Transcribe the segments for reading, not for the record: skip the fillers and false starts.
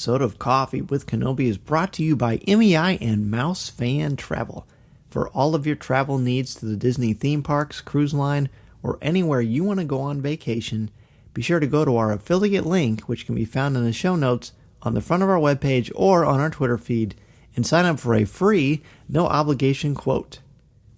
Episode of Coffee with Kenobi is brought to you by MEI and Mouse Fan Travel. For all of your travel needs to the Disney theme parks, cruise line, or anywhere you want to go on vacation, be sure to go to our affiliate link, which can be found in the show notes on the front of our webpage or on our Twitter feed, and sign up for a free, no obligation quote.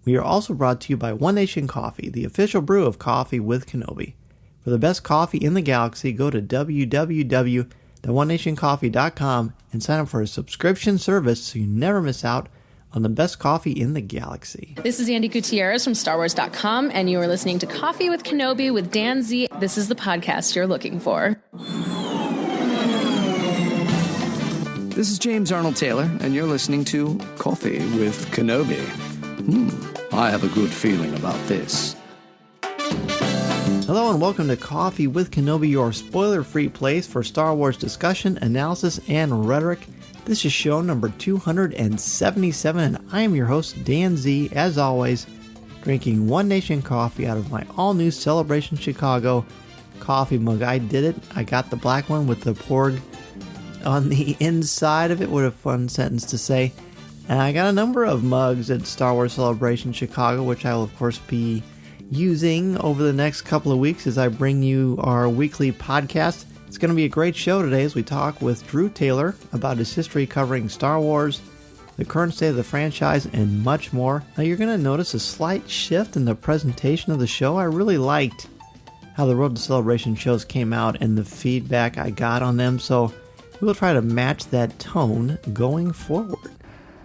We are also brought to you by One Nation Coffee, the official brew of Coffee with Kenobi. For the best coffee in the galaxy, go to www.onenationcoffee.com and sign up for a subscription service so you never miss out on the best coffee in the galaxy. This is Andy Gutierrez from StarWars.com, and you are listening to Coffee with Kenobi with Dan Z. This is the podcast you're looking for. This is James Arnold Taylor, and you're listening to Coffee with Kenobi. I have a good feeling about this. Hello and welcome to Coffee with Kenobi, your spoiler-free place for Star Wars discussion, analysis, and rhetoric. This is show number 277, and I am your host, Dan Z, as always, drinking One Nation coffee out of my all-new Celebration Chicago coffee mug. I did it. I got the black one with the porg on the inside of it. What a fun sentence to say. And I got a number of mugs at Star Wars Celebration Chicago, which I will, of course, be using over the next couple of weeks as I bring you our weekly podcast. It's going to be a great show today as we talk with Drew Taylor about his history covering Star Wars, the current state of the franchise, and much more. Now, you're going to notice a slight shift in the presentation of the show. I really liked how the Road to Celebration shows came out and the feedback I got on them, so we'll try to match that tone going forward.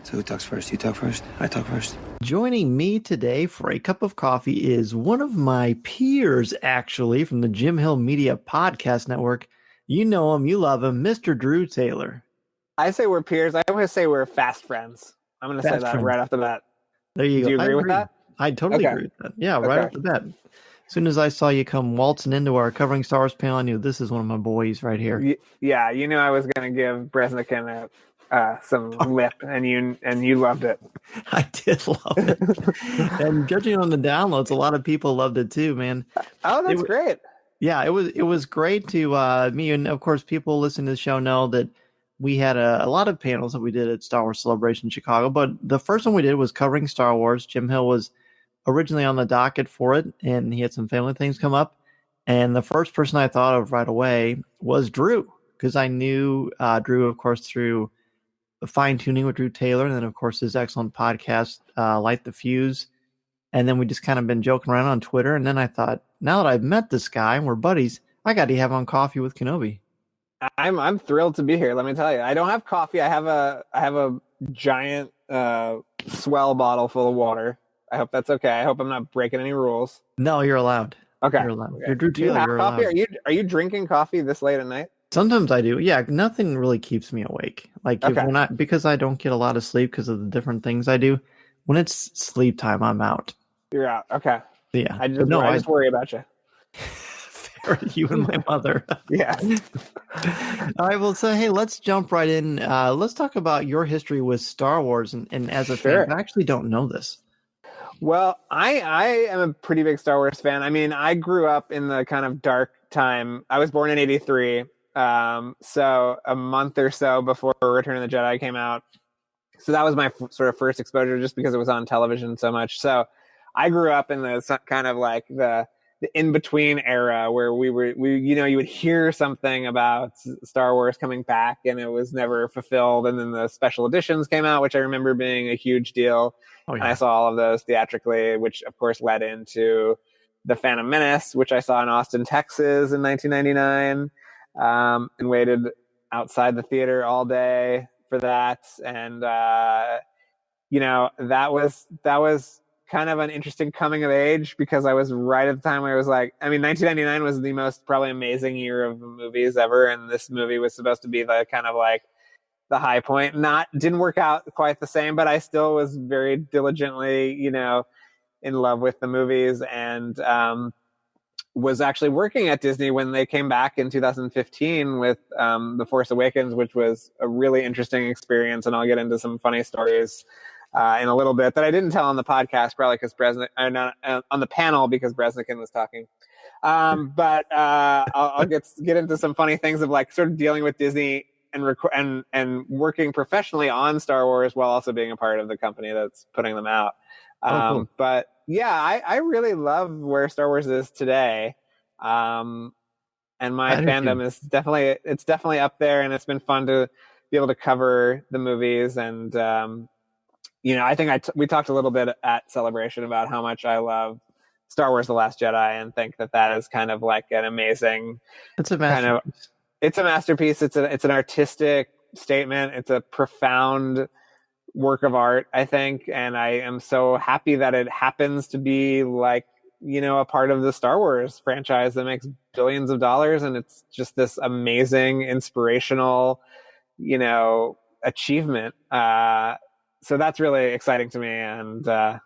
So who talks first? You talk first? I talk first. Joining me today for a cup of coffee is one of my peers, actually, from the Jim Hill Media Podcast Network. You know him, you love him, Mr. Drew Taylor. I say we're peers. I always say we're fast friends. I'm going to say that right off the bat. There you go. Do you agree with that? I totally agree with that. Yeah, right off the bat. As soon as I saw you come waltzing into our Covering Star Wars panel, I knew this is one of my boys right here. Yeah, you knew I was going to give Bresnikan some lip, and you loved it. I did love it. And judging on the downloads, a lot of people loved it too, man. Oh, that's great. Yeah, it was great to me, and of course people listening to the show know that we had a lot of panels that we did at Star Wars Celebration Chicago, but the first one we did was covering Star Wars. Jim Hill was originally on the docket for it, and he had some family things come up, and the first person I thought of right away was Drew, because I knew Drew, of course, through Fine-Tuning with Drew Taylor, and then, of course, his excellent podcast, Light the Fuse. And then we just kind of been joking around on Twitter. And then I thought, now that I've met this guy and we're buddies, I got to have on Coffee with Kenobi. I'm thrilled to be here. Let me tell you, I don't have coffee. I have a giant swell bottle full of water. I hope that's okay. I hope I'm not breaking any rules. No, you're allowed. Okay, you're allowed. Okay. You're Drew Taylor. You're coffee? allowed. Are you drinking coffee this late at night? Sometimes I do. Yeah, nothing really keeps me awake. Like because I don't get a lot of sleep because of the different things I do. When it's sleep time, I'm out. You're out. Okay. Yeah. I just worry about you. Fair, you and my mother. Yeah. All right. Well, so hey, let's jump right in. Let's talk about your history with Star Wars, and as a fan, I actually don't know this. Well, I am a pretty big Star Wars fan. I mean, I grew up in the kind of dark time. I was born in '83. So a month or so before Return of the Jedi came out. So that was my sort of first exposure, just because it was on television so much. So I grew up in the kind of like the in-between era where you would hear something about Star Wars coming back and it was never fulfilled. And then the special editions came out, which I remember being a huge deal. Oh, yeah. And I saw all of those theatrically, which of course led into The Phantom Menace, which I saw in Austin, Texas in 1999. And waited outside the theater all day for that. And, that was kind of an interesting coming of age, because I was right at the time where I was like, 1999 was the most probably amazing year of movies ever. And this movie was supposed to be the kind of like the high point. Didn't work out quite the same, but I still was very diligently, in love with the movies, and, was actually working at Disney when they came back in 2015 with The Force Awakens, which was a really interesting experience. And I'll get into some funny stories in a little bit that I didn't tell on the podcast, probably because on the panel, because Bresnikan was talking. But I'll get into some funny things of like sort of dealing with Disney and working professionally on Star Wars while also being a part of the company that's putting them out. Cool. But yeah, I really love where Star Wars is today. And my fandom is definitely up there, and it's been fun to be able to cover the movies. And I think we talked a little bit at Celebration about how much I love Star Wars: The Last Jedi, and think that is kind of like an amazing. It's a masterpiece. It's a masterpiece. It's an artistic statement. It's a profound work of art, I think, and I am so happy that it happens to be like, a part of the Star Wars franchise that makes billions of dollars, and it's just this amazing, inspirational, achievement. So that's really exciting to me, and I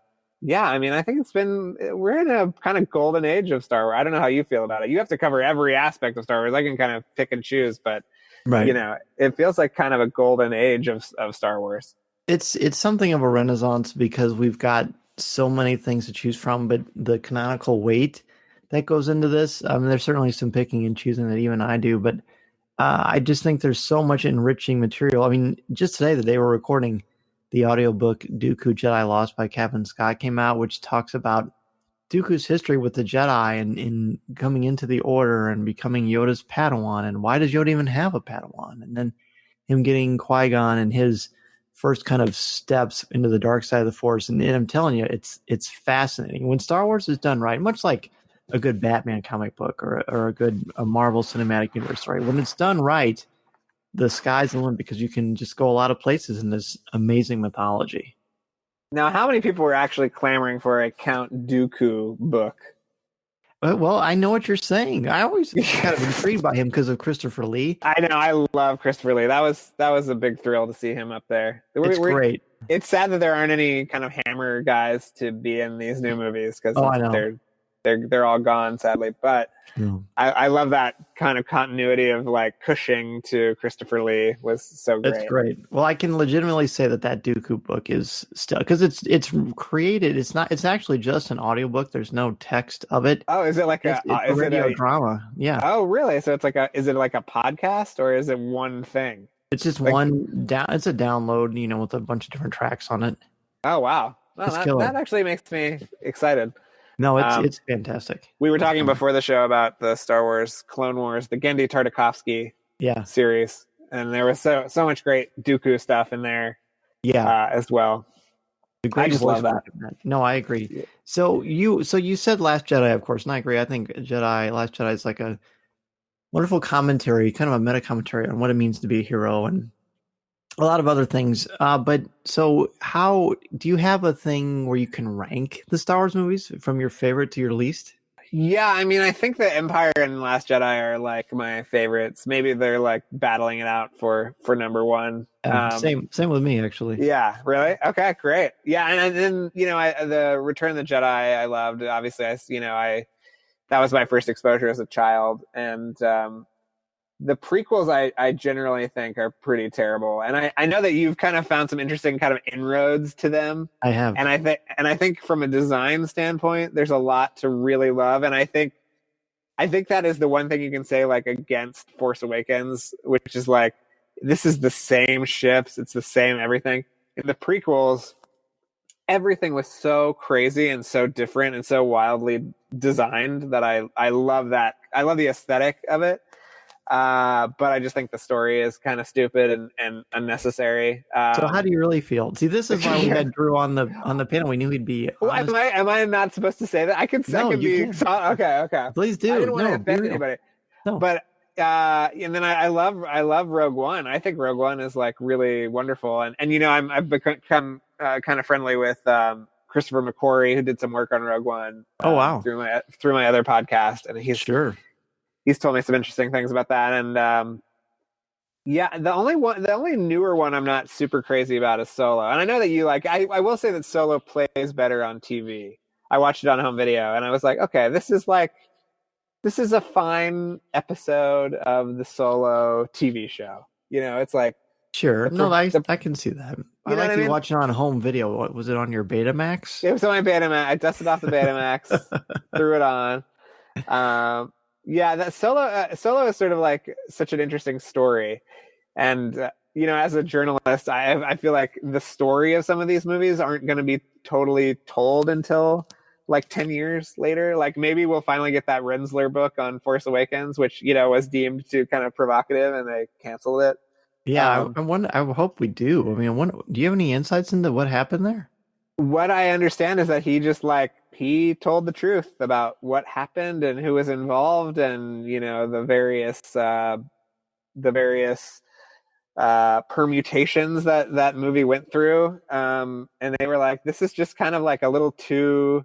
think we're in a kind of golden age of Star Wars. I don't know how you feel about it. You have to cover every aspect of Star Wars. I can kind of pick and choose, but right. It feels like kind of a golden age of Star Wars. It's something of a renaissance because we've got so many things to choose from, but the canonical weight that goes into this, I mean, there's certainly some picking and choosing that even I do, but I just think there's so much enriching material. I mean, just today, the day we're recording, the audiobook Dooku Jedi Lost by Kevin Scott came out, which talks about Dooku's history with the Jedi and in coming into the Order and becoming Yoda's Padawan, and why does Yoda even have a Padawan, and then him getting Qui-Gon and his first kind of steps into the dark side of the Force. And I'm telling you, it's fascinating. When Star Wars is done right, much like a good Batman comic book or a Marvel Cinematic Universe story, when it's done right, the sky's the limit because you can just go a lot of places in this amazing mythology. Now, how many people were actually clamoring for a Count Dooku book? Well, I know what you're saying. I always kind of intrigued by him because of Christopher Lee. I know. I love Christopher Lee. That was a big thrill to see him up there. It's great. It's sad that there aren't any kind of Hammer guys to be in these new movies because I know. They're all gone, sadly. But I love that kind of continuity of like Cushing to Christopher Lee was so great. It's great. Well, I can legitimately say that Dooku book is still, because it's created. It's actually just an audiobook. There's no text of it. Oh, is it like it's a radio drama? Yeah. Oh, really? So is it like a podcast or is it one thing? It's just it's a download, with a bunch of different tracks on it. Oh, wow. Well, that actually makes me excited. No, it's fantastic. We were talking before the show about the Star Wars Clone Wars, the Genndy Tartakovsky series, and there was so much great Dooku stuff in there, as well. I just love that. No, I agree. Yeah. So you said Last Jedi, of course, and I agree. I think Last Jedi is like a wonderful commentary, kind of a meta commentary on what it means to be a hero and a lot of other things. But so how do you have a thing where you can rank the Star Wars movies from your favorite to your least? Yeah, I mean, I think the Empire and Last Jedi are like my favorites. Maybe they're like battling it out for number one. Same with me, actually. Yeah, really? Okay, great. Yeah, and then the Return of the Jedi I loved. Obviously, that was my first exposure as a child, and the prequels I generally think are pretty terrible. And I know that you've kind of found some interesting kind of inroads to them. I have. And I think from a design standpoint, there's a lot to really love. And I think that is the one thing you can say like against Force Awakens, which is like, this is the same ships. It's the same everything. In the prequels, everything was so crazy and so different and so wildly designed that I love that. I love the aesthetic of it. But I just think the story is kind of stupid and unnecessary. So how do you really feel? See, this is why we had Drew on the panel. We knew he'd be honest. Am I not supposed to say that? I could be. Okay. Please do. I didn't want to offend anybody. No. But and then I love Rogue One. I think Rogue One is like really wonderful. And I've become kind of friendly with Christopher McQuarrie, who did some work on Rogue One. Oh wow! Through my other podcast, and he's told me some interesting things about that. And the only newer one I'm not super crazy about is Solo. And I know that you like. I will say that Solo plays better on TV. I watched it on home video, and I was like, okay, this is a fine episode of the Solo TV show. It's like sure. I can see that. I like you watching on home video. What was it on your Betamax? It was on my Betamax. I dusted off the Betamax, threw it on. That Solo is sort of like such an interesting story. And as a journalist, I feel like the story of some of these movies aren't going to be totally told until like 10 years later. Like maybe we'll finally get that Rensler book on Force Awakens, which was deemed too kind of provocative, and they canceled it. Yeah, I wonder. I hope we do. I mean, do you have any insights into what happened there? What I understand is that he just he told the truth about what happened and who was involved, and the various permutations that movie went through. And they were like, this is just kind of like a little too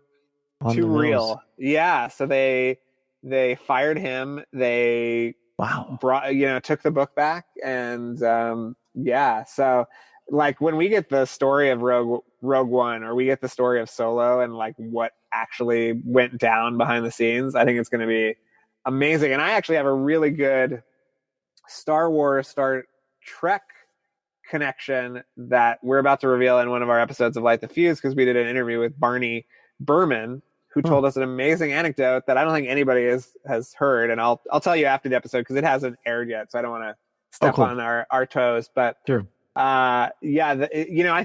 real. Yeah. So they fired him. They brought, took the book back, and yeah. So like when we get the story of Rogue One, or we get the story of Solo, and like what actually went down behind the scenes, I think it's going to be amazing. And I actually have a really good Star Wars, Star Trek connection that we're about to reveal in one of our episodes of Light the Fuse, because we did an interview with Barney Berman, who told us an amazing anecdote that I don't think anybody has heard, and I'll tell you after the episode because it hasn't aired yet, so I don't want to step on our toes. But sure. I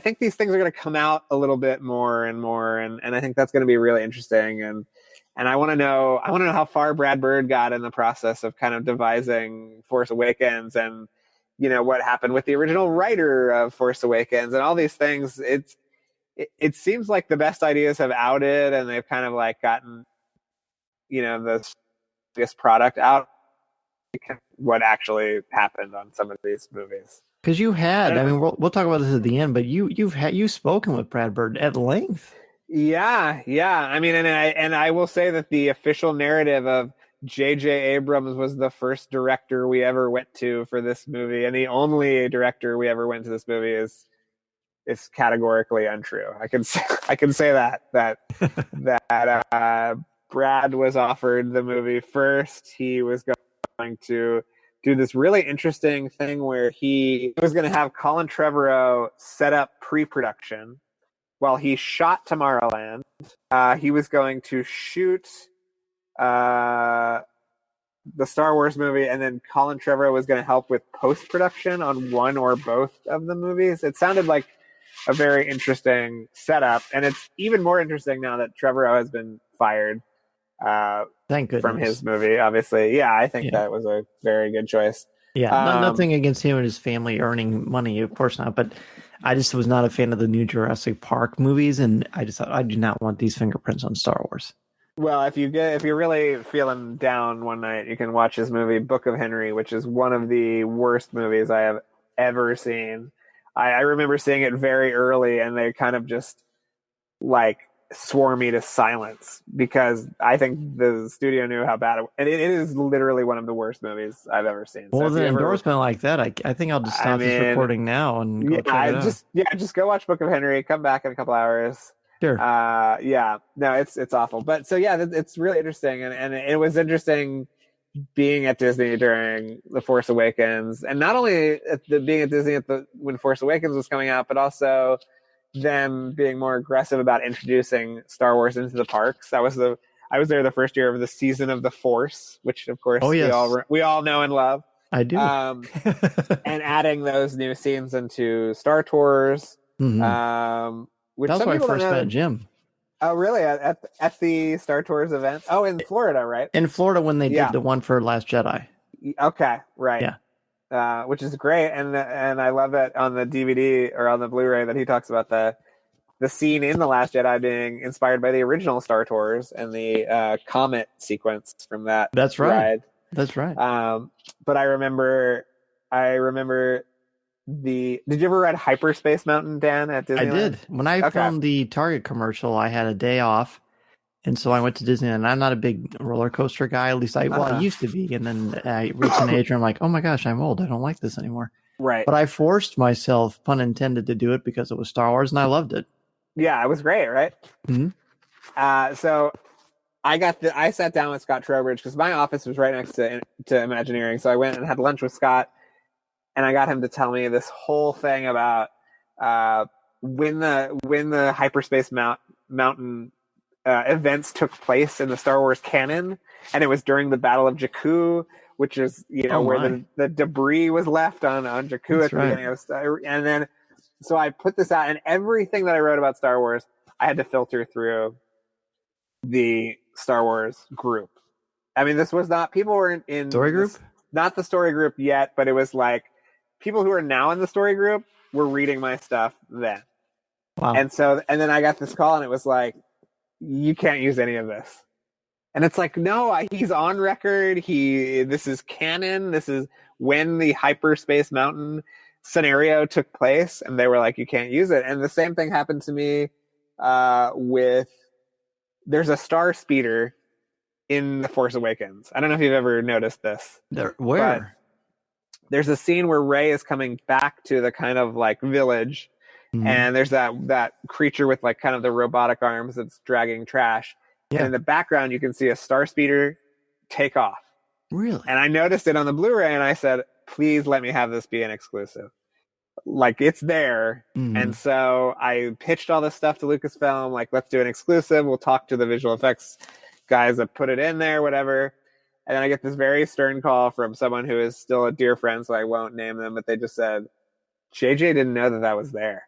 think these things are going to come out a little bit more and more, and I think that's going to be really interesting. And I want to know how far Brad Bird got in the process of kind of devising Force Awakens, and what happened with the original writer of Force Awakens, and all these things. It seems like the best ideas have outed, and they've kind of like gotten this product out. What actually happened on some of these movies? Because you had, I mean, we'll talk about this at the end, but you've spoken with Brad Bird at length. Yeah. I mean, and I will say that the official narrative of J.J. Abrams was the first director we ever went to for this movie, and the only director we ever went to this movie is categorically untrue. I can say that Brad was offered the movie first. He was going to do this really interesting thing where he was going to have Colin Trevorrow set up pre-production while he shot Tomorrowland. He was going to shoot the Star Wars movie, and then Colin Trevorrow was going to help with post-production on one or both of the movies. It sounded like a very interesting setup, and it's even more interesting now that Trevorrow has been fired Thank goodness. From his movie, obviously. Yeah, I think that was a very good choice. Yeah, nothing against him and his family earning money, of course not, but I just was not a fan of the new Jurassic Park movies, and I just thought I do not want these fingerprints on Star Wars. Well, if you're really feeling down one night, you can watch his movie Book of Henry, which is one of the worst movies I have ever seen. I remember seeing it very early, and they kind of just like swore me to silence because I think the studio knew how bad it is literally one of the worst movies I've ever seen. Well, with an endorsement like that, I think I'll just stop this recording now and go check it out. Just go watch Book of Henry, come back in a couple hours. Sure. No, it's awful. But so yeah, it's really interesting, and it was interesting being at Disney during The Force Awakens, and not only being at Disney when Force Awakens was coming out, but also them being more aggressive about introducing Star Wars into the parks. I was there the first year of the Season of the Force, which of course we all know and love. I do. And adding those new scenes into Star Tours. Mm-hmm. Which that's why I first met Jim. Oh, really? At the Star Tours event? Oh, in Florida, right? In Florida when they did the one for Last Jedi. Okay, right. Yeah. Which is great, and I love it on the DVD or on the Blu-ray that he talks about the scene in The Last Jedi being inspired by the original Star Tours and the comet sequence from that. That's right. Ride. That's right. But I remember did you ever ride Hyperspace Mountain, Dan, at Disneyland? I did. When I filmed the Target commercial, I had a day off, and so I went to Disneyland. I'm not a big roller coaster guy, at least I used to be, and then I reached an age where I'm like, oh my gosh, I'm old. I don't like this anymore. Right. But I forced myself, pun intended, to do it because it was Star Wars, and I loved it. Yeah, it was great, right? Mm-hmm. So I sat down with Scott Trowbridge because my office was right next to Imagineering, so I went and had lunch with Scott. And I got him to tell me this whole thing about when the Hyperspace Mountain events took place in the Star Wars canon, and it was during the Battle of Jakku, which is, Oh, where the debris was left on Jakku That's at the right. beginning of Star. And then, so I put this out, and everything that I wrote about Star Wars, I had to filter through the Star Wars group. I mean, this was not, people weren't in Story group? Not the story group yet, but it was like people who are now in the story group were reading my stuff then. Wow. And then I got this call, and it was like, you can't use any of this. And it's like, no, he's on record. This is canon. This is when the hyperspace mountain scenario took place, and they were like, you can't use it. And the same thing happened to me there's a star speeder in The Force Awakens. I don't know if you've ever noticed this. Where? There's a scene where Rey is coming back to the kind of like village, and there's that creature with like kind of the robotic arms that's dragging trash. Yeah. And in the background, you can see a star speeder take off. Really? And I noticed it on the Blu-ray, and I said, please let me have this be an exclusive. Like, it's there. And so I pitched all this stuff to Lucasfilm, like, let's do an exclusive. We'll talk to the visual effects guys that put it in there, whatever. And then I get this very stern call from someone who is still a dear friend, so I won't name them, but they just said, JJ didn't know that was there.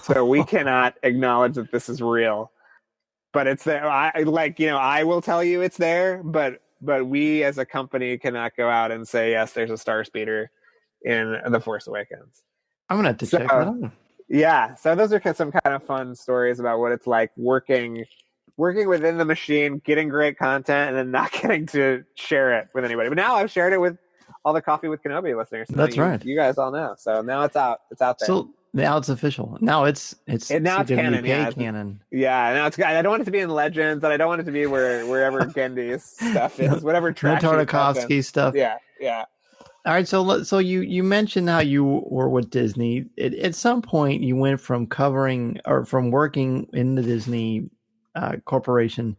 So we cannot acknowledge that this is real. But it's there. I will tell you it's there, but we as a company cannot go out and say, yes, there's a star speeder in The Force Awakens. I'm going to have to check that out. Yeah. So those are some kind of fun stories about what it's like working within the machine, getting great content, and then not getting to share it with anybody. But now I've shared it with all the Coffee with Kenobi listeners. So that's right. You guys all know. So now it's out. It's out there. So now it's official. Now it's now it's canon. Canon. Yeah. Now it's. I don't want it to be in Legends, and I don't want it to be wherever Gendy's stuff is. Whatever trash. No Tartakovsky stuff. Yeah. Yeah. All right. So you mentioned how you were with Disney. At some point, you went from working in the Disney corporation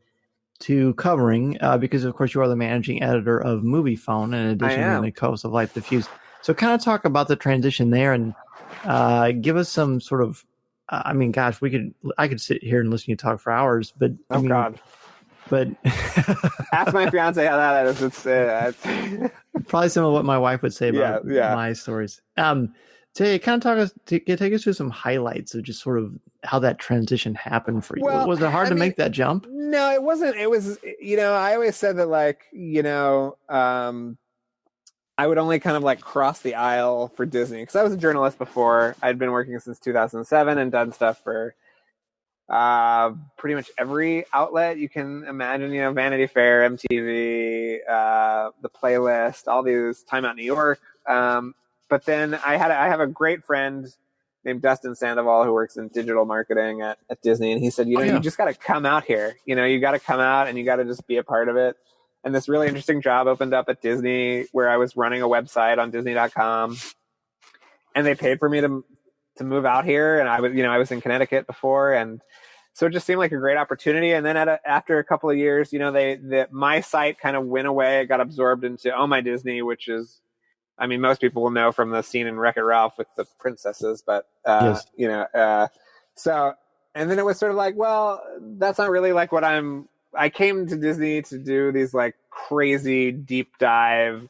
to covering because of course you are the managing editor of Moviefone in addition to being the host of Light Diffuse. So kind of talk about the transition there and give us some sort of I mean, gosh, I could sit here and listen to you talk for hours, but God. But ask my fiance how that is. It's probably some of what my wife would say about my stories. So kind of take us through some highlights of just sort of how that transition happened for you. Well, was it hard to make that jump? No, it wasn't. It was, I always said that I would only kind of like cross the aisle for Disney because I was a journalist before. I'd been working since 2007 and done stuff for pretty much every outlet you can imagine, Vanity Fair, MTV, the Playlist, all these, Time Out New York. But then I have a great friend named Dustin Sandoval who works in digital marketing at Disney. And he said, you just got to come out here. You got to come out and you got to just be a part of it. And this really interesting job opened up at Disney where I was running a website on Disney.com. And they paid for me to move out here. And I was in Connecticut before. And so it just seemed like a great opportunity. And then after a couple of years, my site kind of went away. It got absorbed into Oh My Disney, which is, I mean, most people will know from the scene in Wreck-It Ralph with the princesses, but, so, and then it was sort of like, well, that's not really like what I came to Disney to do these like crazy deep dive,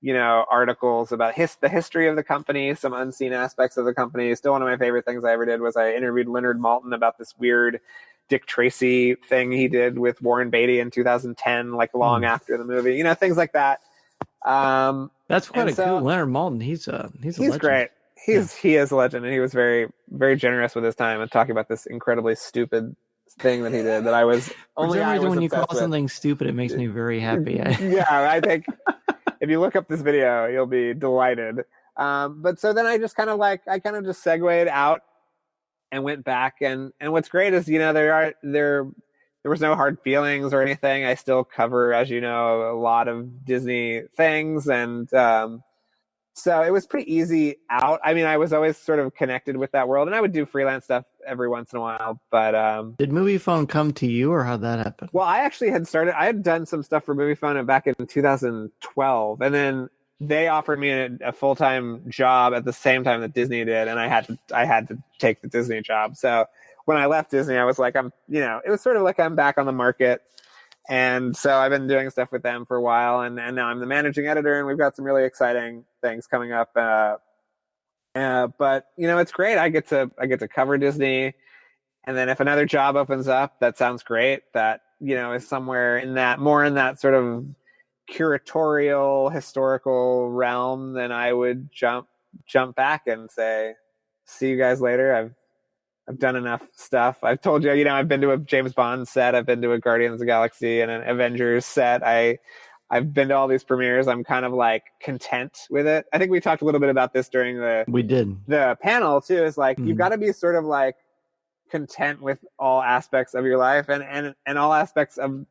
articles about the history of the company, some unseen aspects of the company. Still one of my favorite things I ever did was I interviewed Leonard Maltin about this weird Dick Tracy thing he did with Warren Beatty in 2010, like long after the movie, things like that. That's quite cool. Leonard Maltin, he's a legend. Great. He is a legend, and he was very, very generous with his time and talking about this incredibly stupid thing that he did that I was only I was when you call with. Something stupid, it makes me very happy. Yeah, I think if you look up this video, you'll be delighted. But so then I just kind of just segued out and went back, and what's great is there was no hard feelings or anything. I still cover, as you know, a lot of Disney things. And so it was pretty easy out. I mean, I was always sort of connected with that world, and I would do freelance stuff every once in a while. But did Moviefone come to you, or how'd that happen? Well, I actually I had done some stuff for Moviefone back in 2012. And then they offered me a full-time job at the same time that Disney did. And I had to take the Disney job. So when I left Disney, I was like, it was sort of like I'm back on the market. And so I've been doing stuff with them for a while, and now I'm the managing editor, and we've got some really exciting things coming up. But it's great. I get to cover Disney, and then if another job opens up, that sounds great. That is somewhere in that sort of curatorial, historical realm, then I would jump back and say, "See you guys later. I've done enough stuff. I've told you, I've been to a James Bond set. I've been to a Guardians of the Galaxy and an Avengers set. I've been to all these premieres. I'm kind of like content with it. I think we talked a little bit about this during the panel too. Is like, you've got to be sort of like content with all aspects of your life and all aspects of,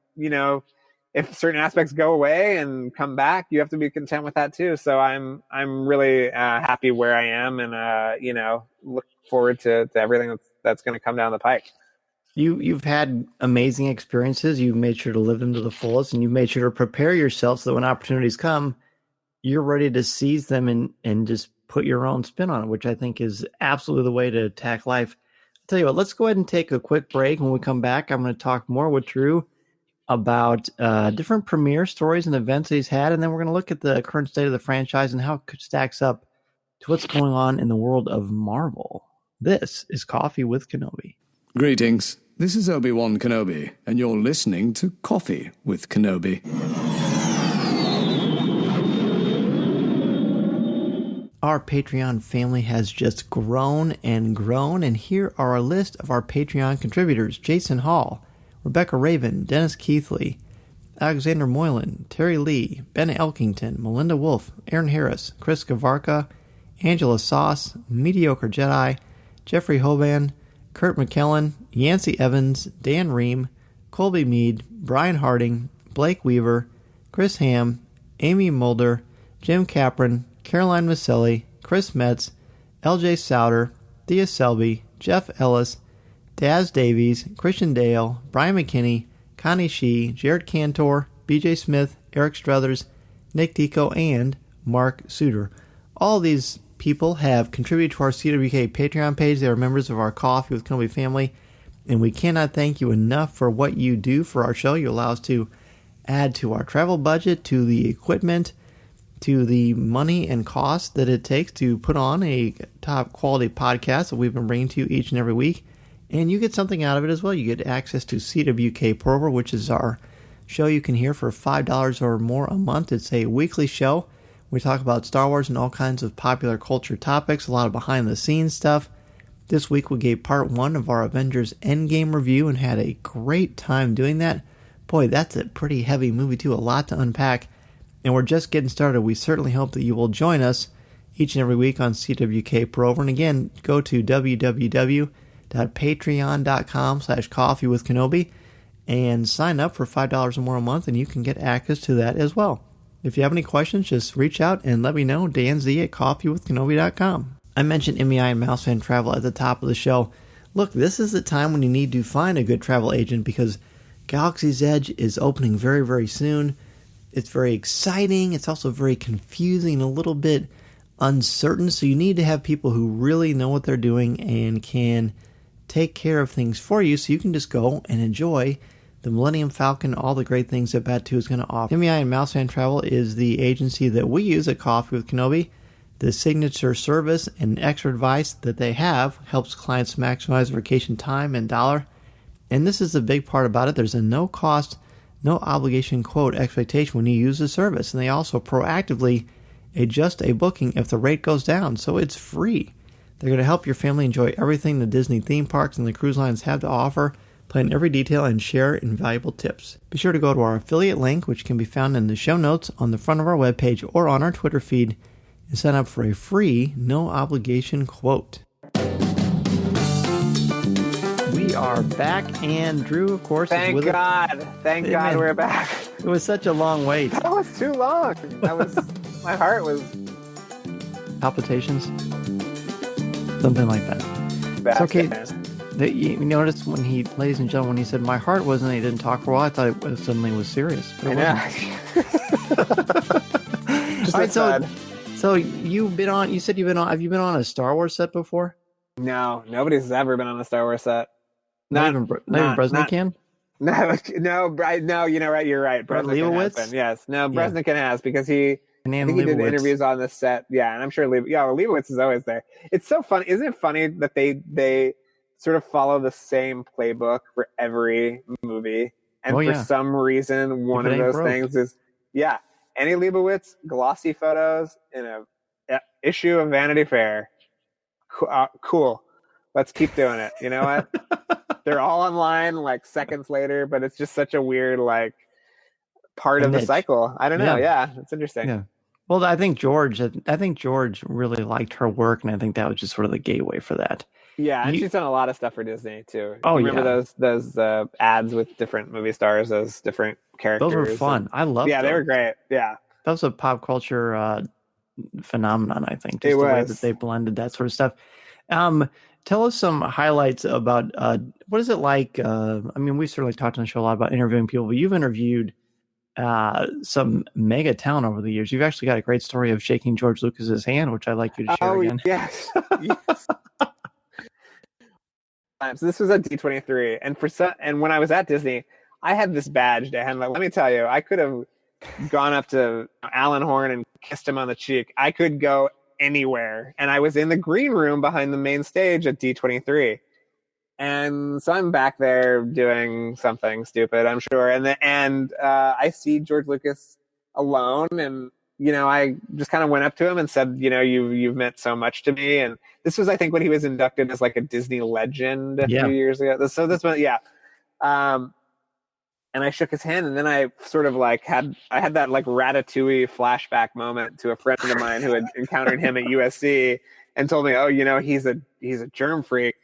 if certain aspects go away and come back, you have to be content with that too. So I'm really happy where I am, and look forward to everything that's going to come down the pike. You've had amazing experiences. You've made sure to live them to the fullest, and you've made sure to prepare yourself so that when opportunities come, you're ready to seize them and just put your own spin on it, which I think is absolutely the way to attack life. I'll tell you what, let's go ahead and take a quick break. When we come back, I'm going to talk more with Drew about different premiere stories and events that he's had, and then we're going to look at the current state of the franchise and how it stacks up to what's going on in the world of Marvel. This is Coffee with Kenobi. Greetings. This is Obi-Wan Kenobi, and you're listening to Coffee with Kenobi. Our Patreon family has just grown and grown, and here are a list of our Patreon contributors: Jason Hall, Rebecca Raven, Dennis Keithley, Alexander Moylan, Terry Lee, Ben Elkington, Melinda Wolf, Aaron Harris, Chris Gavarka, Angela Sauce, Mediocre Jedi, Jeffrey Hoban, Kurt McKellen, Yancey Evans, Dan Ream, Colby Mead, Brian Harding, Blake Weaver, Chris Ham, Amy Mulder, Jim Capron, Caroline Maselli, Chris Metz, LJ Souter, Thea Selby, Jeff Ellis, Daz Davies, Christian Dale, Brian McKinney, Connie Shee, Jared Cantor, BJ Smith, Eric Struthers, Nick Tico, and Mark Suter. All these people have contributed to our CWK Patreon page. They are members of our Coffee with Kenobi family, and we cannot thank you enough for what you do for our show. You allow us to add to our travel budget, to the equipment, to the money and cost that it takes to put on a top quality podcast that we've been bringing to you each and every week. And you get something out of it as well. You get access to CWK Prover, which is our show you can hear for $5 or more a month. It's a weekly show. We talk about Star Wars and all kinds of popular culture topics, a lot of behind-the-scenes stuff. This week we gave part 1 of our Avengers Endgame review and had a great time doing that. Boy, that's a pretty heavy movie too, a lot to unpack. And we're just getting started. We certainly hope that you will join us each and every week on CWK Prover. And again, go to www.patreon.com/coffeewithkenobi and sign up for $5 or more a month, and you can get access to that as well. If you have any questions, just reach out and let me know. danz@coffeewithkenobi.com. I mentioned MEI and Mousefan Travel at the top of the show. Look, this is the time when you need to find a good travel agent because Galaxy's Edge is opening very, very soon. It's very exciting. It's also very confusing, a little bit uncertain. So you need to have people who really know what they're doing and can take care of things for you so you can just go and enjoy the Millennium Falcon, all the great things that Bat 2 is going to offer. MEI and Mousefan Travel is the agency that we use at Coffee with Kenobi. The signature service and extra advice that they have helps clients maximize vacation time and dollar. And this is the big part about it. There's a no cost, no obligation quote expectation when you use the service. And they also proactively adjust a booking if the rate goes down. So it's free. They're going to help your family enjoy everything the Disney theme parks and the cruise lines have to offer, plan every detail, and share invaluable tips. Be sure to go to our affiliate link, which can be found in the show notes on the front of our webpage or on our Twitter feed, and sign up for a free, no-obligation quote. We are back, and Drew, of course, is with us. Thank God we're back. It was such a long wait. That was too long. My heart was... Palpitations? Something like that. It's okay. You noticed when he, ladies and gentlemen, when he said my heart wasn't, he didn't talk for a while. I thought it suddenly was serious. I know. All right, so you've been on. You said you've been on. Have you been on a Star Wars set before? No, nobody's ever been on a Star Wars set. Not even Bresnik can. No, you know, right? You're right. Brett Bresnikan has Leibowitz? been, yes. No, Yeah. Bresnikan has because I And think he did Leibowitz. interviews on the set. Yeah, and I'm sure Leibowitz is always there. It's so funny. Isn't it funny that they sort of follow the same playbook for every movie? And for some reason, one If it of ain't those broke. things is, Annie Leibovitz, glossy photos in a issue of Vanity Fair. Cool. Let's keep doing it. You know what? They're all online like seconds later, but it's just such a weird like part of the cycle. I don't know. Yeah, it's interesting. Yeah. Well, I think George really liked her work, and I think that was just sort of the gateway for that. Yeah, and she's done a lot of stuff for Disney too. Oh, you remember those ads with different movie stars, those different characters? Those were fun. I loved them. Yeah, they were great. Yeah. That was a pop culture phenomenon, I think. Just way that they blended that sort of stuff. Tell us some highlights about what is it like? I mean, we certainly talked on the show a lot about interviewing people, but you've interviewed some mega talent over the years. You've actually got a great story of shaking George Lucas's hand, which I'd like you to share again. Yes. Yes. So this was at D23, and when I was at Disney, I had this badge to hand. Like, let me tell you, I could have gone up to Alan Horn and kissed him on the cheek. I could go anywhere, and I was in the green room behind the main stage at D23, and so I'm back there doing something stupid, I'm sure, and I see George Lucas alone, and I just kind of went up to him and said, you've meant so much to me. And this was, I think, when he was inducted as like a Disney legend a few years ago. So this one, and I shook his hand, and then I sort of like had that like Ratatouille flashback moment to a friend of mine who had encountered him at USC and told me, oh, he's a germ freak,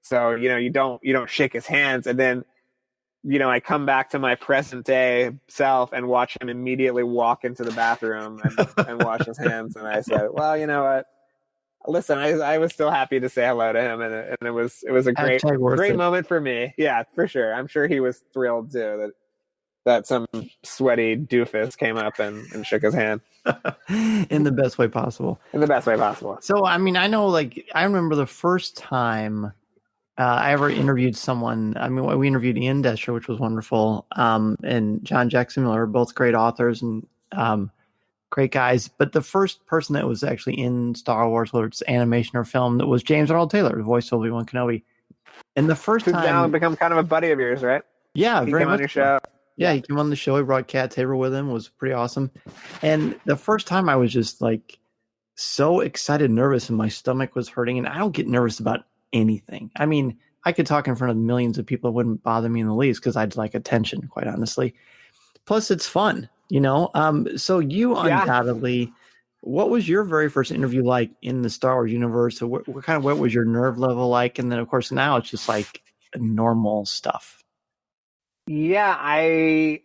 so you don't shake his hands. And then I come back to my present day self and watch him immediately walk into the bathroom and wash his hands. And I said, well, you know what? Listen, I was still happy to say hello to him, and it was a great moment for me. Yeah, for sure. I'm sure he was thrilled too that some sweaty doofus came up and shook his hand in the best way possible. So, I mean, I know, I remember the first time I ever interviewed someone. I mean, we interviewed Ian Desher, which was wonderful, and John Jackson Miller, both great authors and great guys. But the first person that was actually in Star Wars, whether it's animation or film, that was James Arnold Taylor, the voice of Obi-Wan Kenobi. And the first time, now become kind of a buddy of yours, right? Yeah, he very came much on your show. Yeah, he came on the show. He brought Cat Tabor with him. It was pretty awesome. And the first time, I was just like so excited, nervous, and my stomach was hurting. And I don't get nervous about anything. I mean, I could talk in front of millions of people. It wouldn't bother me in the least because I'd like attention, quite honestly. Plus, it's fun, So you undoubtedly, what was your very first interview like in the Star Wars universe? So what was your nerve level like? And then, of course, now it's just like normal stuff. Yeah, I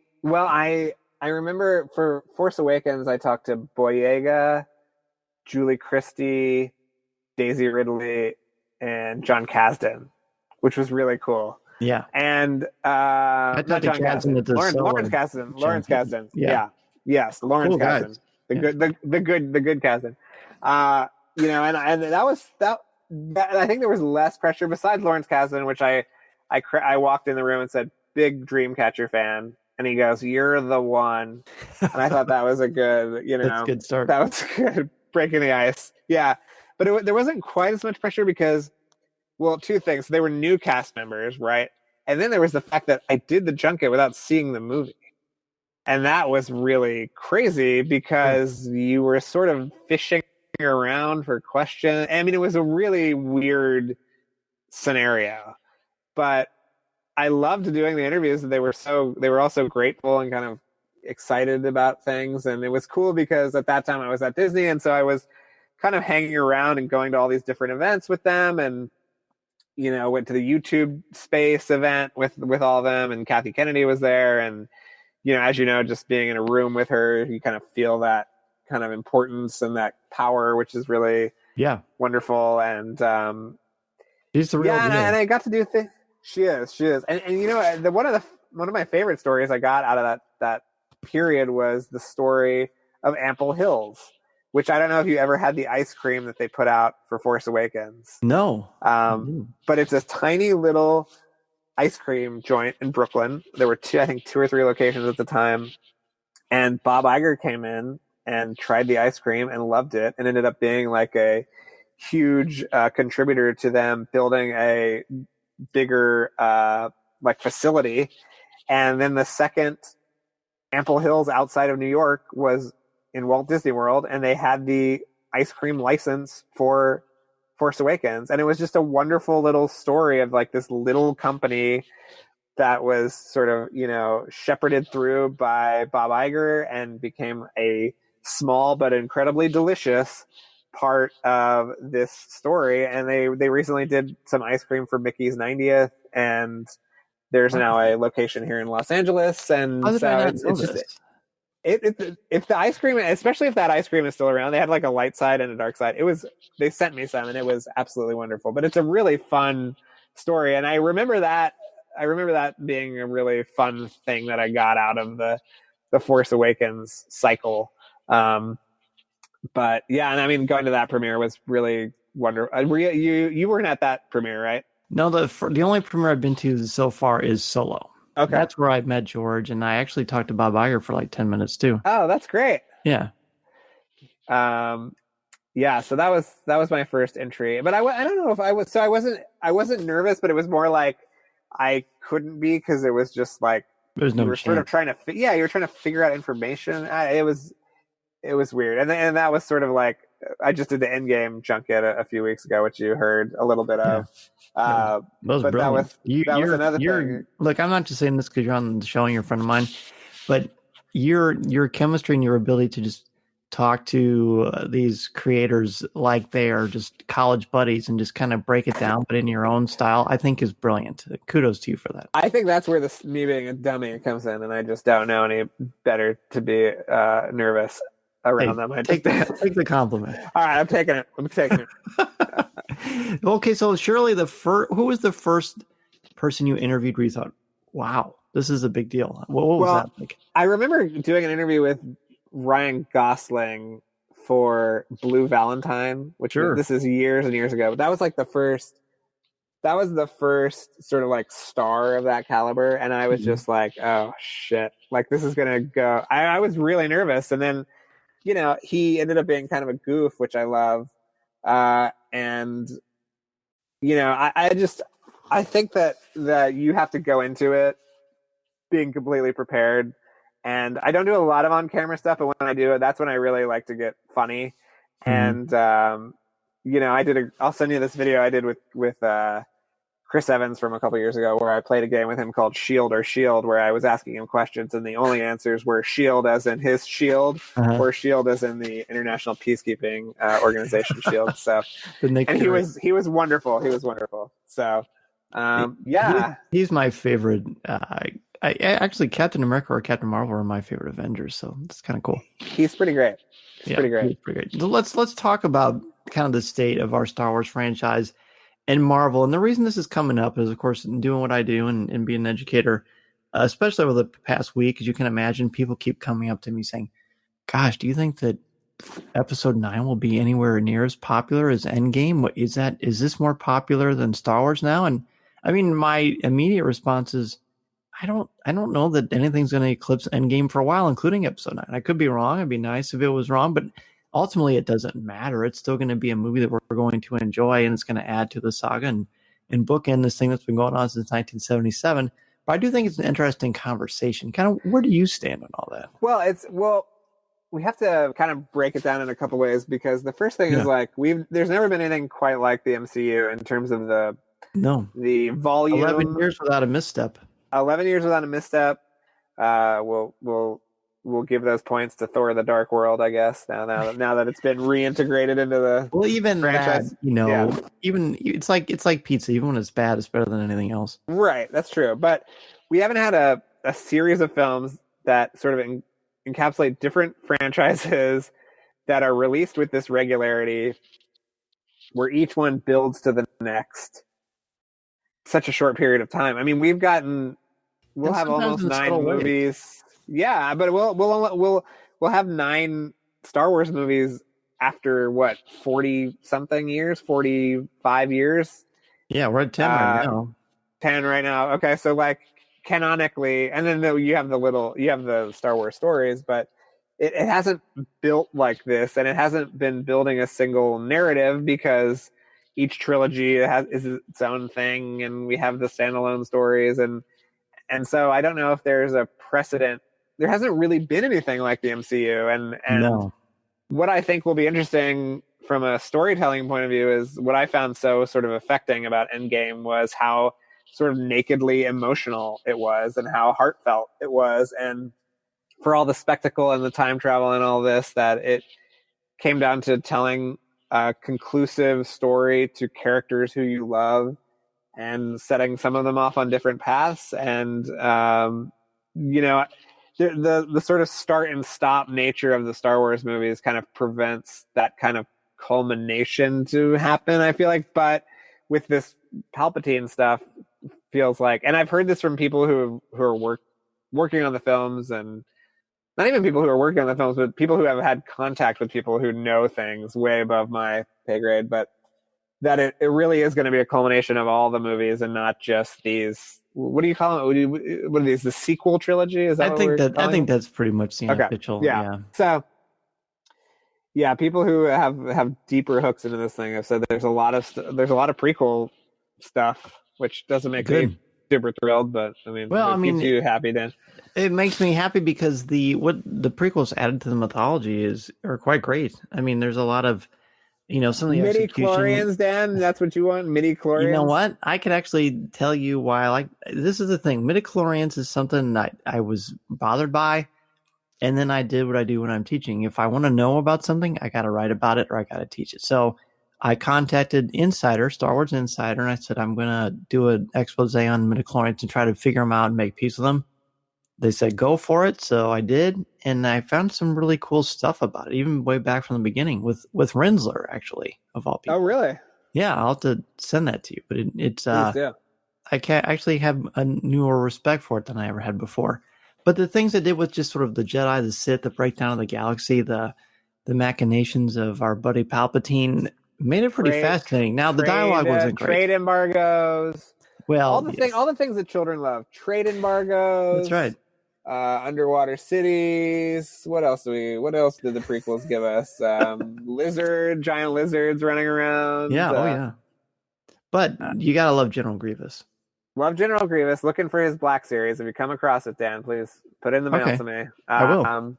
remember for Force Awakens, I talked to Boyega, Julie Christie, Daisy Ridley, and John Kasdan, which was really cool. Yeah. And not John Kasdan, Lawrence Kasdan. Yeah. Yes, Lawrence cool Kasdan. Guys. The good Kasdan. And that was that. I think there was less pressure besides Lawrence Kasdan, which I walked in the room and said, big Dreamcatcher fan, and he goes, "You're the one," and I thought that was a good, that's a good start. That was good, breaking the ice. Yeah, but there wasn't quite as much pressure because, well, two things: they were new cast members, right? And then there was the fact that I did the junket without seeing the movie, and that was really crazy because you were sort of fishing around for questions. I mean, it was a really weird scenario, but I loved doing the interviews. They were also grateful and kind of excited about things. And it was cool because at that time I was at Disney. And so I was kind of hanging around and going to all these different events with them. And, went to the YouTube Space event with all of them. And Kathy Kennedy was there. And, as just being in a room with her, you kind of feel that kind of importance and that power, which is really wonderful. And she's the real deal. And I got to do things. She is, and one of my favorite stories I got out of that period was the story of Ample Hills, which I don't know if you ever had the ice cream that they put out for Force Awakens. No, but it's a tiny little ice cream joint in Brooklyn. There were two or three locations at the time. And Bob Iger came in and tried the ice cream and loved it, and ended up being like a huge contributor to them building a bigger like facility. And then the second Ample Hills outside of New York was in Walt Disney World, and they had the ice cream license for Force Awakens. And it was just a wonderful little story of like this little company that was sort of, you know, shepherded through by Bob Iger and became a small but incredibly delicious part of this story. And they recently did some ice cream for Mickey's 90th, and there's now a location here in Los Angeles. And How did I so not know it's just this? if the ice cream, especially if that ice cream is still around, they had like a light side and a dark side. They sent me some, and it was absolutely wonderful. But it's a really fun story, and I remember that being a really fun thing that I got out of the Force Awakens cycle. But yeah, and I mean, going to that premiere was really wonderful. You weren't at that premiere, right? No, the only premiere I've been to so far is Solo. Okay. That's where I met George, and I actually talked to Bob Iger for like 10 minutes too. Oh, that's great. Yeah. Yeah, so that was my first entry. But I don't know if I wasn't nervous, but it was more like I couldn't be, because it was just like There's no you were chance. sort of trying to you were trying to figure out information. It was weird. And that was sort of like, I just did the Endgame junket a few weeks ago, which you heard a little bit of. That was but brilliant. that was another thing. Look, I'm not just saying this because you're on the show and you're a friend of mine, but your chemistry and your ability to just talk to these creators like they are just college buddies and just kind of break it down, but in your own style, I think is brilliant. Kudos to you for that. I think that's where me being a dummy comes in, and I just don't know any better to be nervous around them. Take the compliment. All right, I'm taking it. Okay, so surely who was the first person you interviewed where you thought, wow, this is a big deal? What was that like? I remember doing an interview with Ryan Gosling for Blue Valentine, which this is years and years ago. But that was like the first sort of like star of that caliber. And I was just like, oh shit, like this is going to go. I was really nervous. And then, you know, he ended up being kind of a goof, which I love. And, you know, I think that you have to go into it being completely prepared. And I don't do a lot of on-camera stuff, but when I do it, that's when I really like to get funny. And, you know, I'll send you this video I did with Chris Evans from a couple years ago, where I played a game with him called Shield or Shield, where I was asking him questions, and the only answers were Shield as in his shield, or Shield as in the International Peacekeeping Organization Shield. So, and he was wonderful. He was wonderful. So, yeah, he's my favorite. I actually, Captain America or Captain Marvel are my favorite Avengers, so it's kind of cool. He's pretty great. He's pretty great. So let's talk about kind of the state of our Star Wars franchise and Marvel. And the reason this is coming up is, of course, doing what I do and being an educator, especially over the past week, as you can imagine, people keep coming up to me saying, gosh, do you think that Episode 9 will be anywhere near as popular as Endgame? Is this more popular than Star Wars now? And I mean, my immediate response is, I don't know that anything's going to eclipse Endgame for a while, including Episode 9. I could be wrong. It'd be nice if it was wrong, but ultimately it doesn't matter. It's still going to be a movie that we're going to enjoy, and it's going to add to the saga and bookend this thing that's been going on since 1977. But I do think it's an interesting conversation. Kind of, where do you stand on all that? Well, we have to kind of break it down in a couple ways, because the first thing is like there's never been anything quite like the MCU in terms of the volume. 11 years without a misstep. 11 years without a misstep. We'll give those points to Thor: The Dark World, I guess. Now that it's been reintegrated into the franchise. That, even it's like pizza. Even when it's bad, it's better than anything else. Right, that's true. But we haven't had a series of films that sort of encapsulate different franchises that are released with this regularity, where each one builds to the next. Such a short period of time. I mean, we'll have almost 9 movies. Yeah, but we'll have 9 Star Wars movies after 40 something years, 45 years. Yeah, we're at 10 right now. 10 right now. Okay, so like canonically, and then you have the Star Wars stories, but it hasn't built like this, and it hasn't been building a single narrative because each trilogy is its own thing, and we have the standalone stories, and so I don't know if there's a precedent. There hasn't really been anything like the MCU, and No. what I think will be interesting from a storytelling point of view is what I found so sort of affecting about Endgame was how sort of nakedly emotional it was and how heartfelt it was, and for all the spectacle and the time travel and all this, that it came down to telling a conclusive story to characters who you love and setting some of them off on different paths. And, you know, the sort of start and stop nature of the Star Wars movies kind of prevents that kind of culmination to happen, I feel like. But with this Palpatine stuff, feels like, and I've heard this from people who are working on the films, and not even people who are working on the films, but people who have had contact with people who know things way above my pay grade, but that it really is going to be a culmination of all the movies and not just these, what do you call it? What are these? The sequel trilogy? Is that I think that's pretty much the official. Yeah. So yeah, people who have deeper hooks into this thing have said there's a lot of prequel stuff, which doesn't make me super thrilled, but I mean, well, keeps you happy, Dan. It makes me happy because what the prequels added to the mythology are quite great. I mean, there's a lot of, some of the midi-chlorians, Dan. That's what you want, midi-chlorians. You know what? I could actually tell you why I like. This is the thing. Midi-chlorians is something that I was bothered by, and then I did what I do when I'm teaching. If I want to know about something, I got to write about it or I got to teach it. So I contacted Star Wars Insider, and I said, I'm going to do an expose on midi-chlorians and try to figure them out and make peace with them. They said, go for it. So I did. And I found some really cool stuff about it, even way back from the beginning with Rinsler, actually, of all people. Oh, really? Yeah. I'll have to send that to you, but it's, yeah. I can't actually have a newer respect for it than I ever had before. But the things it did with just sort of the Jedi, the Sith, the breakdown of the galaxy, the machinations of our buddy Palpatine made it pretty fascinating. Now, the dialogue wasn't great. Trade embargoes. Well, all the things that children love. Trade embargoes. That's right. Underwater cities. What else did the prequels give us? Giant lizards running around. Yeah. Yeah. But you gotta love General Grievous. Love General Grievous. Looking for his Black Series. If you come across it, Dan, please put it in the mail to me. I will.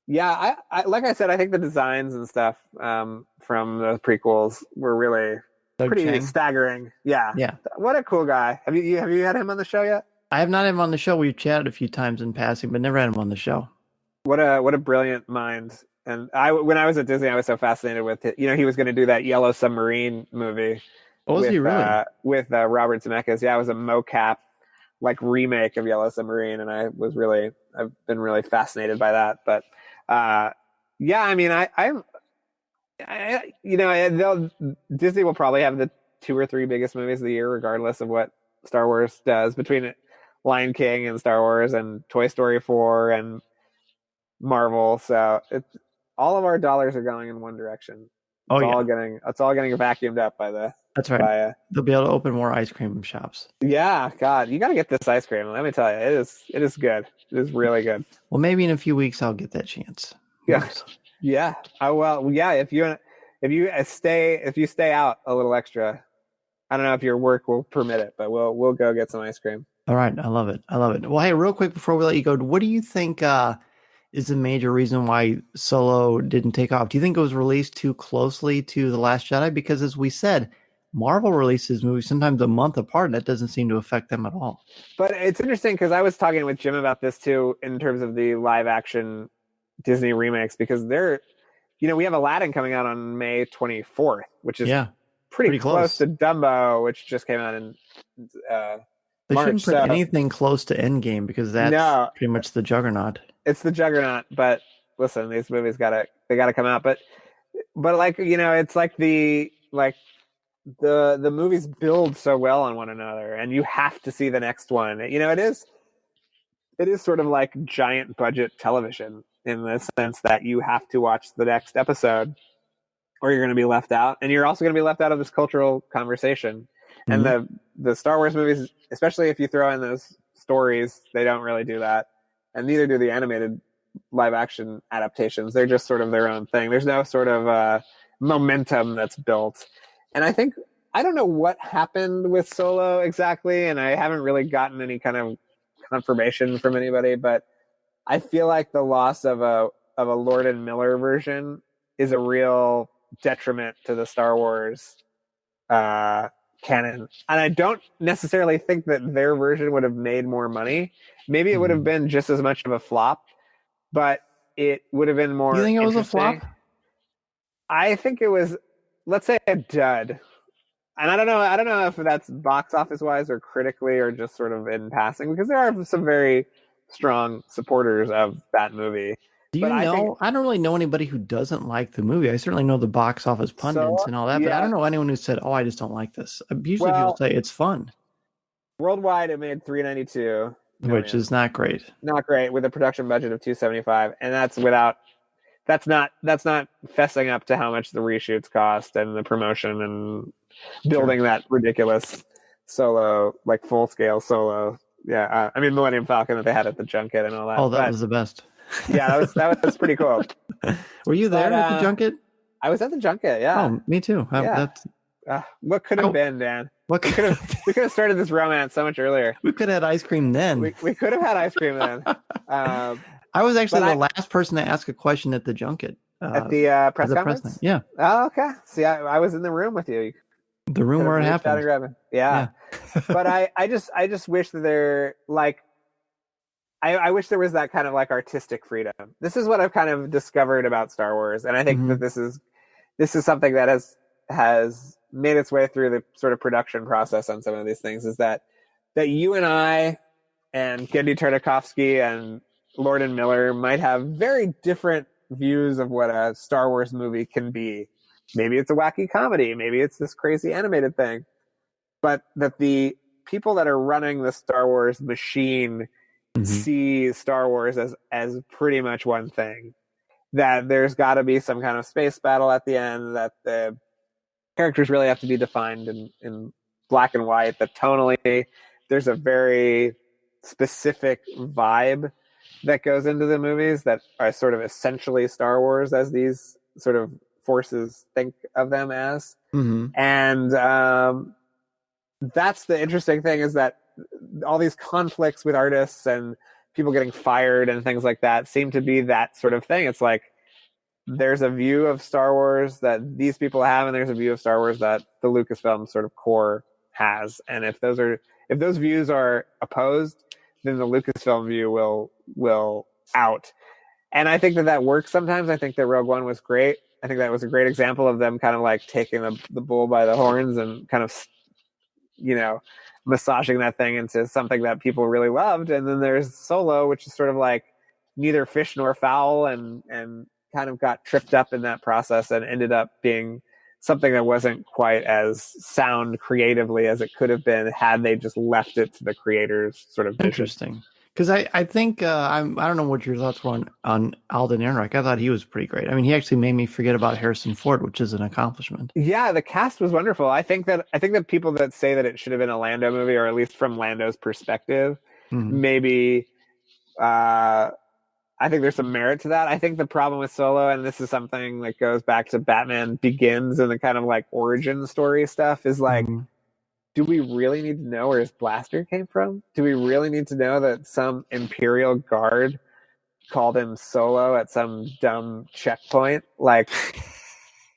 Yeah, I like I said, I think the designs and stuff from the prequels were really pretty staggering. Yeah. What a cool guy. Have you had him on the show yet? I have not had him on the show. We've chatted a few times in passing, but never had him on the show. What a brilliant mind. And when I was at Disney, I was so fascinated with it. He was going to do that Yellow Submarine movie. Oh, was he really? With Robert Zemeckis. Yeah, it was a mocap remake of Yellow Submarine, and I've been really fascinated by that. But yeah, I mean, Disney will probably have the 2 or 3 biggest movies of the year, regardless of what Star Wars does, between Lion King and Star Wars and Toy Story 4 and Marvel. So all of our dollars are going in one direction. It's all getting vacuumed up by the. That's right. They'll be able to open more ice cream shops. Yeah, God, you got to get this ice cream. Let me tell you, it is good. It is really good. Well, maybe in a few weeks I'll get that chance. Yeah, yeah. If you stay out a little extra, I don't know if your work will permit it, but we'll go get some ice cream. All right, I love it. Well, hey, real quick before we let you go, what do you think is the major reason why Solo didn't take off? Do you think it was released too closely to The Last Jedi? Because as we said, Marvel releases movies sometimes a month apart, and that doesn't seem to affect them at all. But it's interesting because I was talking with Jim about this too, in terms of the live action Disney remakes, because we have Aladdin coming out on May 24th, which is pretty close to Dumbo, which just came out in They March. Shouldn't put anything close to Endgame because that's pretty much the juggernaut. It's the juggernaut, but listen, these movies gotta come out. But it's like the movies build so well on one another, and you have to see the next one. It is sort of like giant budget television in the sense that you have to watch the next episode or you're going to be left out, and you're also going to be left out of this cultural conversation. Mm-hmm. And the Star Wars movies, especially if you throw in those stories, they don't really do that, and neither do the animated live action adaptations. They're just sort of their own thing. There's no sort of momentum that's built, and I think I don't know what happened with Solo exactly, and I haven't really gotten any kind of confirmation from anybody, but I feel like the loss of a Lord and Miller version is a real detriment to the Star Wars canon. And I don't necessarily think that their version would have made more money. Maybe it would have been just as much of a flop, but it would have been more. You think it was a interesting. flop? I think it was, let's say, a dud. And I don't know if that's box office wise or critically or just sort of in passing, because there are some very strong supporters of that movie. Do you know? I don't really know anybody who doesn't like the movie. I certainly know the box office pundits and all that, but I don't know anyone who said, "Oh, I just don't like this." Usually, people say it's fun. Worldwide, it made $392 million, which is not great. Not great, with a production budget of $275, and that's without. That's not fessing up to how much the reshoots cost and the promotion and building that ridiculous Solo, like full scale Solo. Yeah, I mean Millennium Falcon that they had at the junket and all that. Oh, that was the best. Yeah, that was pretty cool. Were you there at the junket? I was at the junket. Yeah. Oh, me too. What could have been, Dan? We could have started this romance so much earlier. We could have had ice cream then. We could have had ice cream then. I was actually the last person to ask a question at the junket. At the press conference? Yeah. Oh, okay. See, I was in the room with you. The room where it happened. Yeah. But I just wish that there, like, I wish there was that kind of like artistic freedom. This is what I've kind of discovered about Star Wars, and I think that this is something that has made its way through the sort of production process on some of these things. Is that you and I and Genndy Tartakovsky and Lord and Miller might have very different views of what a Star Wars movie can be. Maybe it's a wacky comedy. Maybe it's this crazy animated thing. But that the people that are running the Star Wars machine see Star Wars as pretty much one thing. That there's got to be some kind of space battle at the end. That the characters really have to be defined in black and white. That tonally, there's a very specific vibe that goes into the movies that are sort of essentially Star Wars as these sort of forces think of them as. And that's the interesting thing, is that all these conflicts with artists and people getting fired and things like that seem to be that sort of thing. It's like there's a view of Star Wars that these people have, and there's a view of Star Wars that the Lucasfilm sort of core has. And if those views are opposed, then the Lucasfilm view will out. And I think that works sometimes. I think that Rogue One was great. I think that was a great example of them kind of like taking the bull by the horns and kind of, massaging that thing into something that people really loved. And then there's Solo, which is sort of like neither fish nor fowl, and kind of got tripped up in that process and ended up being something that wasn't quite as sound creatively as it could have been had they just left it to the creators' sort of vision. Interesting. Because I think I don't know what your thoughts were on Alden Ehrenreich. I thought he was pretty great. I mean, he actually made me forget about Harrison Ford, which is an accomplishment. Yeah, the cast was wonderful. I think that people that say that it should have been a Lando movie, or at least from Lando's perspective, maybe I think there's some merit to that. I think the problem with Solo, and this is something that goes back to Batman Begins and the kind of like origin story stuff, is like, do we really need to know where his blaster came from? Do we really need to know that some Imperial guard called him Solo at some dumb checkpoint? Like,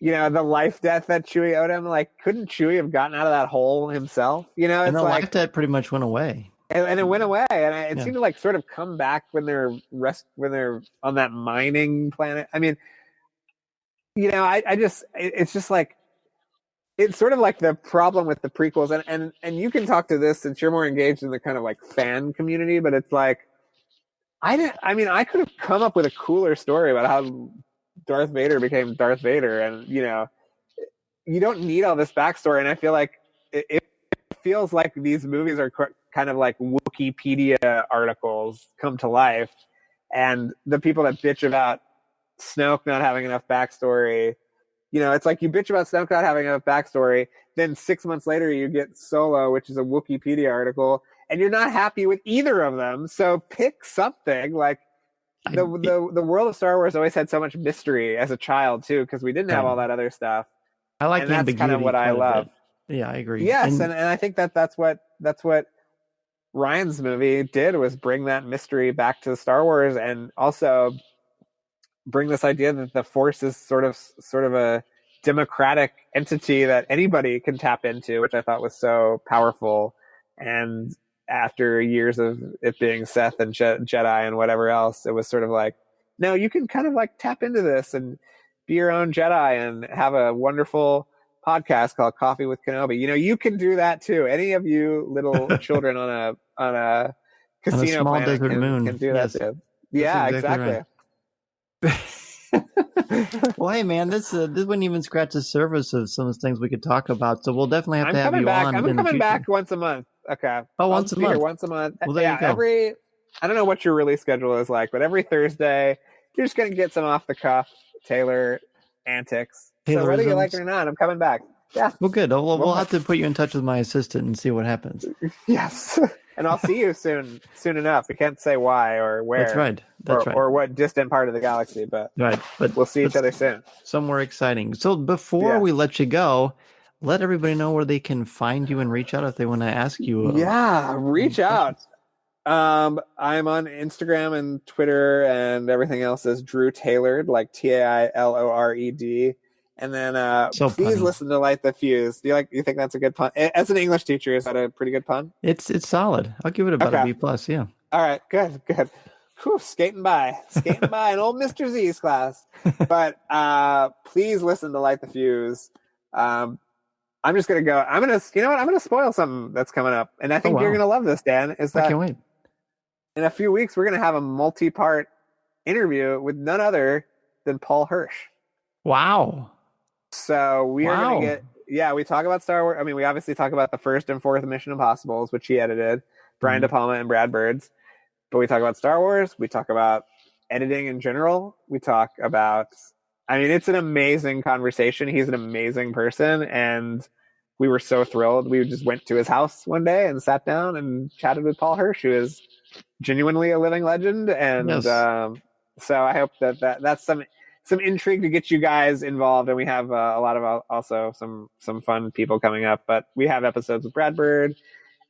the life death that Chewie owed him. Like, couldn't Chewie have gotten out of that hole himself? It's and the like life debt pretty much went away. And it went away, and it seemed to like sort of come back when they're on that mining planet. I mean, it's just like, it's sort of like the problem with the prequels, and you can talk to this since you're more engaged in the kind of like fan community, but it's like, I could have come up with a cooler story about how Darth Vader became Darth Vader, and you don't need all this backstory. And I feel like it feels like these movies are kind of like Wikipedia articles come to life, and the people that bitch about Snoke not having enough backstory, it's like you bitch about SoundCloud having a backstory, then 6 months later you get Solo, which is a Wikipedia article, and you're not happy with either of them. So pick something. Like the world of Star Wars always had so much mystery as a child too, because we didn't have all that other stuff. I like and that's kind of what I love. Yeah, I agree. Yes, and I think that's what Ryan's movie did, was bring that mystery back to Star Wars, and also bring this idea that the Force is sort of a democratic entity that anybody can tap into, which I thought was so powerful. And after years of it being Seth and Jedi and whatever else, it was sort of like, no, you can kind of like tap into this and be your own Jedi and have a wonderful podcast called Coffee with Kenobi. You can do that too. Any of you little children on a casino small planet desert moon can do that too. Yeah, exactly. Right. Well, hey man, this wouldn't even scratch the surface of some of the things we could talk about. So we'll definitely have to have you on. I'm coming back once a month. Okay. Oh, once a month. Once a month. Well, there you go. I don't know what your release schedule is like, but every Thursday you're just gonna get some off the cuff Taylor antics. So whether you like it or not, I'm coming back. Yeah. Well, good. We'll have to put you in touch with my assistant and see what happens. Yes. And I'll see you soon enough. We can't say why or where. That's right. Or what distant part of the galaxy, but we'll see each other soon. Somewhere exciting. So before we let you go, let everybody know where they can find you and reach out if they want to ask you. Reach out. I'm on Instagram and Twitter and everything else is Drew Tailored, like Tailored. And then please listen to Light the Fuse. Do you think that's a good pun? As an English teacher, is that a pretty good pun? It's solid. I'll give it about a B+, yeah. All right, good. Whew, skating by an old Mr. Z's class. But please listen to Light the Fuse. I'm just gonna go. I'm gonna spoil something that's coming up, and I think you're gonna love this, Dan. I can't wait. In a few weeks, we're gonna have a multi-part interview with none other than Paul Hirsch. Wow. So we are going to we talk about Star Wars. I mean, we obviously talk about the first and fourth Mission Impossibles, which he edited, Brian De Palma and Brad Birds. But we talk about Star Wars. We talk about editing in general. We talk about, it's an amazing conversation. He's an amazing person. And we were so thrilled. We just went to his house one day and sat down and chatted with Paul Hirsch, who is genuinely a living legend. And so I hope that's some intrigue to get you guys involved, and we have a lot of also some fun people coming up. But we have episodes with Brad Bird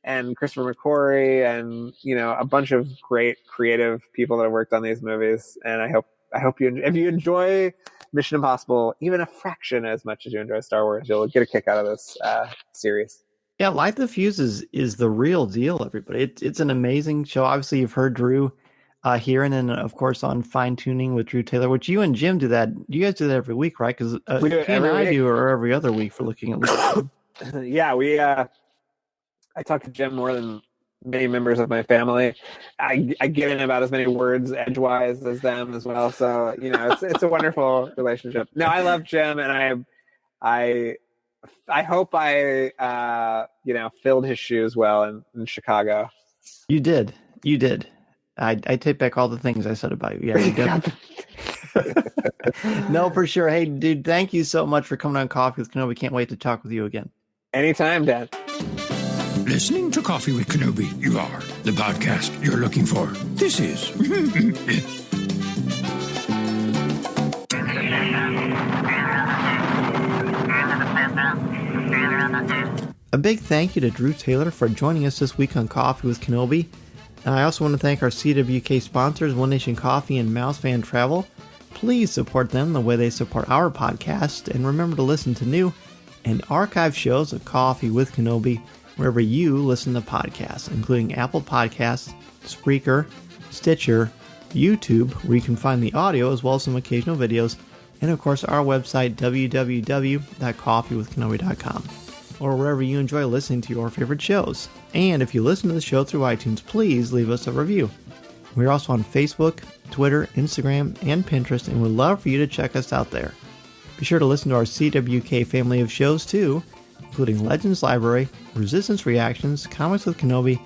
and Christopher McQuarrie, and a bunch of great creative people that have worked on these movies. And I hope if you enjoy Mission Impossible even a fraction as much as you enjoy Star Wars, you'll get a kick out of this series. Yeah, Light the Fuse is the real deal, everybody. It's an amazing show. Obviously, you've heard Drew here, and then of course on Fine Tuning with Drew Taylor, which you and Jim do that. You guys do that every week, right? Because we do it every week. I do, or every other week for looking at least. Yeah, I talk to Jim more than many members of my family. I get in about as many words edgewise as them as well. So it's a wonderful relationship. No, I love Jim, and I hope I filled his shoes well in Chicago. You did. I take back all the things I said about you. Yeah, you did. No, for sure. Hey, dude, thank you so much for coming on Coffee with Kenobi. Can't wait to talk with you again. Anytime, Dan. Listening to Coffee with Kenobi, you are the podcast you're looking for. This is. A big thank you to Drew Taylor for joining us this week on Coffee with Kenobi. And I also want to thank our CWK sponsors, One Nation Coffee and Mouse Fan Travel. Please support them the way they support our podcast, and remember to listen to new and archive shows of Coffee with Kenobi wherever you listen to podcasts, including Apple Podcasts, Spreaker, Stitcher, YouTube, where you can find the audio as well as some occasional videos, and of course our website, www.coffeewithkenobi.com, or wherever you enjoy listening to your favorite shows. And if you listen to the show through iTunes, please leave us a review. We're also on Facebook, Twitter, Instagram, and Pinterest, and we'd love for you to check us out there. Be sure to listen to our CWK family of shows too, including Legends Library, Resistance Reactions, Comics with Kenobi,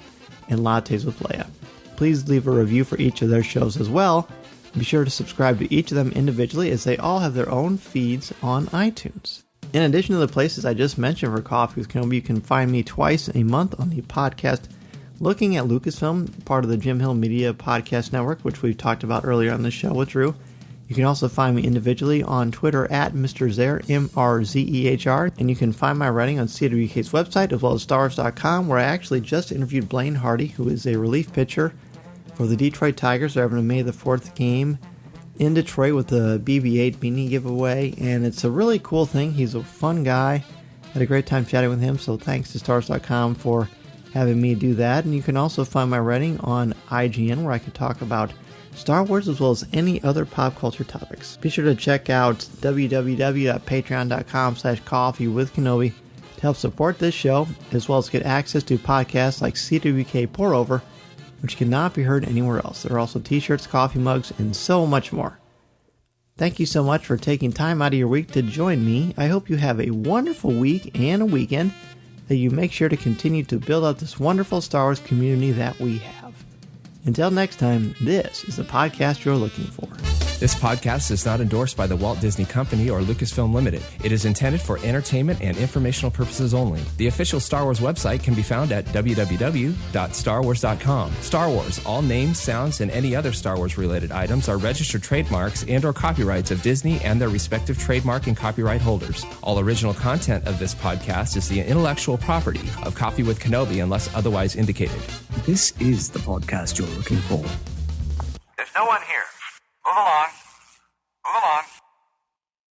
and Lattes with Leia. Please leave a review for each of their shows as well. Be sure to subscribe to each of them individually as they all have their own feeds on iTunes. In addition to the places I just mentioned for Coffee with Kenobi, you can find me twice a month on the podcast Looking at Lucasfilm, part of the Jim Hill Media Podcast Network, which we've talked about earlier on the show with Drew. You can also find me individually on Twitter at Mr. Zer, MRZEHR, and you can find my writing on CWK's website as well as StarWars.com, where I actually just interviewed Blaine Hardy, who is a relief pitcher for the Detroit Tigers. They're having a May the 4th game in Detroit with the BB-8 beanie giveaway, and it's a really cool thing. He's a fun guy. Had a great time chatting with him, so thanks to StarWars.com for having me do that. And you can also find my writing on IGN, where I can talk about Star Wars as well as any other pop culture topics. Be sure to check out www.patreon.com/coffeewithkenobi to help support this show, as well as get access to podcasts like CWK Pour Over, which cannot be heard anywhere else. There are also t-shirts, coffee mugs, and so much more. Thank you so much for taking time out of your week to join me. I hope you have a wonderful week and a weekend, that you make sure to continue to build up this wonderful Star Wars community that we have. Until next time, this is the podcast you're looking for. This podcast is not endorsed by the Walt Disney Company or Lucasfilm Limited. It is intended for entertainment and informational purposes only. The official Star Wars website can be found at www.starwars.com. Star Wars, all names, sounds, and any other Star Wars-related items are registered trademarks and or copyrights of Disney and their respective trademark and copyright holders. All original content of this podcast is the intellectual property of Coffee with Kenobi unless otherwise indicated. This is the podcast you're looking for. There's no one here. Move along.